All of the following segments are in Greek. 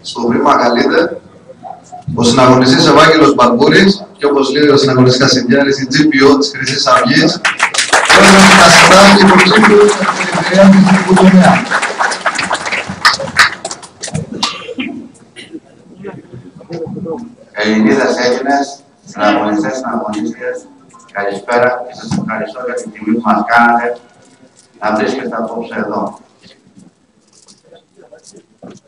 στο βήμα Αγαλίδε, ο συναγωνιστής Ευάγγελος Μπαρμπούρης και όπως λέει ο συναγωνιστής Κασιδιάρης, η GPO της Χρυσής Αυγής, πρόεδρος του Κασιδιάρη και υποψήφιος στην περιφερειά του Εθνικού Τομέα. Ελληνίδες Έλληνες, συναγωνιστές, συναγωνίστριες, καλησπέρα και σας ευχαριστώ για την τιμή που μας κάνατε να βρίσκεστε απόψε εδώ.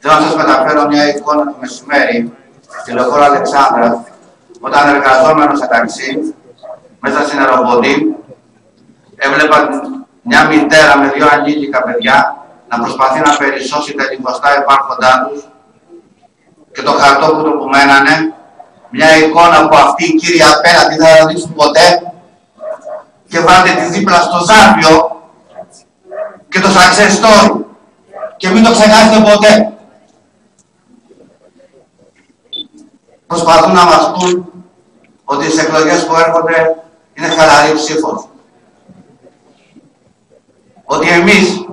Θέλω να σας μεταφέρω μια εικόνα του μεσημέρι στη Λεωφόρο Αλεξάνδρα, όταν εργαζόμενος σε ταξί, μέσα στην αεροπορία, έβλεπα μια μητέρα με 2 ανήλικα παιδιά να προσπαθεί να περισσώσει τα λιχωστά υπάρχοντά τους και το χαρτόπουλο που μένανε, μια εικόνα που αυτή η κύρια απέναντι δεν θα δείξουν ποτέ, και βάλτε τη δίπλα στο Ζάπιο και το success story και μην το ξεχάσετε ποτέ. Προσπαθούν να μας πούν ότι στις εκλογές που έρχονται είναι χαλαρή ψήφος. Ότι εμείς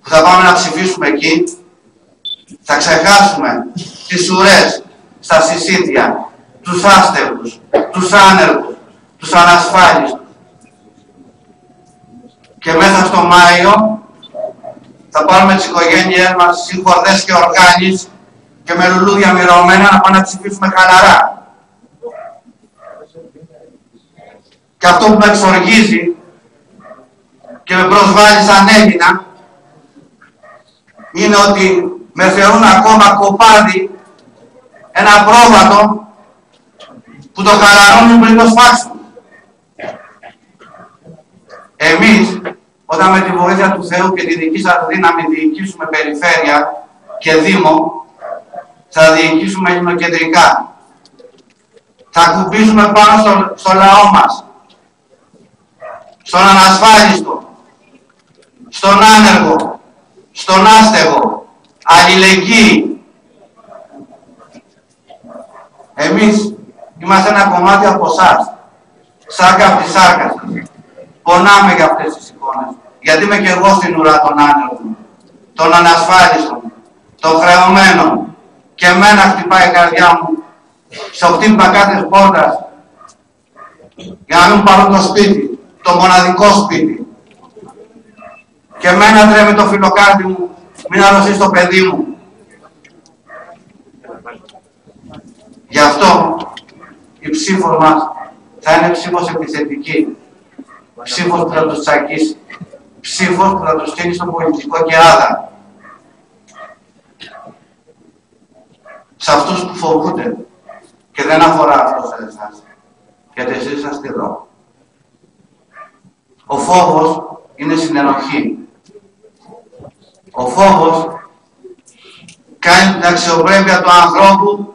που θα πάμε να ψηφίσουμε εκεί θα ξεχάσουμε τις ουρές στα συσίτια, τους άστεγους, τους άνεργους, τους ανασφάλιστους. Και μέσα στο Μάιο θα πάρουμε τις οικογένειές μας συγχορδές και οργάνεις και με λουλούδια μυρωμένα να πάμε να ψηφίσουμε χαλαρά. Και αυτό που με εξοργίζει και με προσβάλλει σαν Έλληνα είναι ότι με θεωρούν ακόμα κοπάδι ένα πρόβατο που το χαλαρώνουν πριν το σφάξουν. Εμείς, όταν με τη βοήθεια του Θεού και τη δική σας δύναμη διοικήσουμε περιφέρεια και δήμο, θα διοικήσουμε ελληνοκεντρικά. Θα κουμπίσουμε πάνω στο λαό μας, στον ανασφάλιστο, στον άνεργο, στον άστεγο, αλληλεγγύη. Εμείς είμαστε ένα κομμάτι από εσάς, σάρκα από τη σάρκα σας. Πονάμε για αυτές τις εικόνες, γιατί είμαι και εγώ στην ουρά των άνεργων, των ανασφάλιστων, των χρεωμένων, και εμένα χτυπάει η καρδιά μου σε χτύπημα κάθε πόρτας για να μην πάρουν το σπίτι, το μοναδικό σπίτι. Και εμένα τρέμει το φιλοκάρδι μου, μην αρρωστήσει το παιδί μου. Γι' αυτό η ψήφος μας θα είναι ψήφος επιθετική. Ψήφος που θα τους τσακίσει. Ψήφος που θα τους στείλει στο πολιτικό κεάδα. Σε αυτούς που φοβούνται. Και δεν αφορά αυτό σε εσάς. Γιατί εσείς είσαστε εδώ. Ο φόβος είναι συνενοχή. Ο φόβος κάνει την αξιοπρέπεια του ανθρώπου,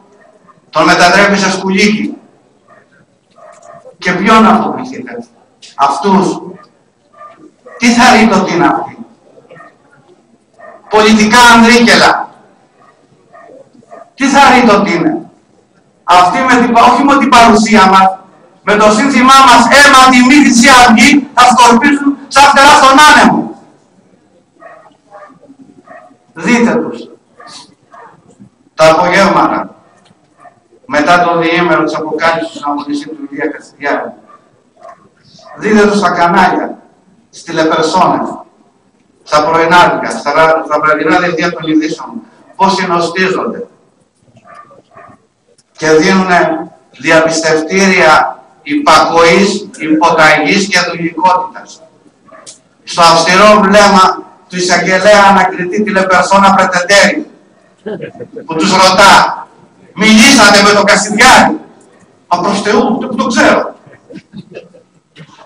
τον μετατρέπει σε σκουλίκι. Και ποιον αυτοπληθείτε? Αυτούς. Τι θα ρείτε ότι είναι αυτοί? Πολιτικά ανδρίκελα. Τι θα ρείτε ότι είναι? Αυτοί όχι με την παρουσία μας, με το σύνθημά μας «Αίμα, τιμή, Χρυσή Αυγή» θα σκορπίσουν σαν φτερά στον άνεμο. Δείτε τους. Τα απογεύματα, μετά το διήμερο της αποκάλυψης του συναγωνιστή του Ηλία Κασιδιάρη. Δείτε τους στα κανάλια, στις τηλεπερσόνες, στα πρωινάδικα, στα βραδινά δελτία των ειδήσεων, πώς συνοστίζονται και δίνουν διαπιστευτήρια υπακοής, υποταγής και δουλεικότητας. Στο αυστηρό βλέμμα του εισαγγελέα ανακριτή τηλεπερσόνα Πρετεντέρη, που τους ρωτά, μιλήσατε με τον Κασιδιάρη? Μα προς Θεού, που το ξέρω.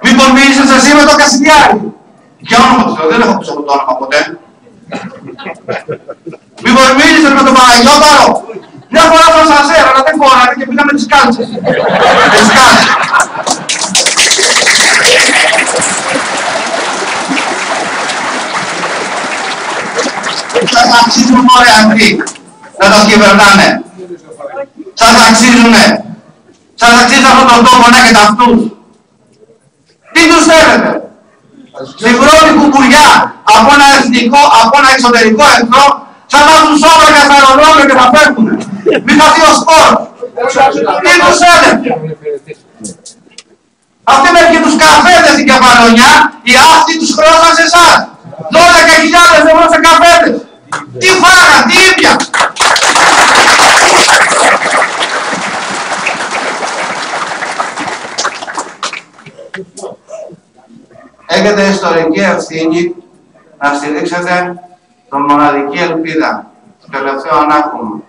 Μήπως μίλησες εσύ με τον Κασιδιάρη? Για όνομα του Θεού, δεν έχω πει το όνομα ποτέ. Μήπως μίλησες με τον Παναγιώταρο? Μια φορά στο σανσέρ, αλλά δεν χώρατε και πήγαμε τις κάλτσες. Τις κάλτσες. Σας αξίζουν όλοι αυτοί να τον κυβερνάνε. Σας αξίζουνε. Σας αξίζει αυτόν τον τόπο να έχετε αυτούς. Τι τους θέλετε? Στην πρώτη κουμπουριά από ένα εθνικό, από ένα εξωτερικό εχθρό, θα βάζουν σόβρακα στα αεροδρόμια και θα φεύγουνε. Μη χαθεί ο σπόρ. Τι τους έλεγε. Αυτοί με και τους καφέδες στην Κεφαλονιά, οι άστοι τους χρώσαν σε εσάς. 12.000 ευρώ σε καφέδες. Τι φάγαν, τι ήπια. Έχετε ιστορική ευθύνη να στηρίξετε τον μοναδική ελπίδα, το τελευταίο ανάγχωμα.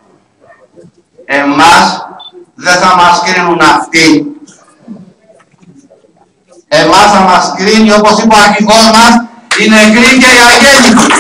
Εμάς δεν θα μας κρίνουν αυτοί. Εμάς θα μας κρίνει, όπως είπε ο αρχηγός μας, οι νεκροί και οι αγέννητοι.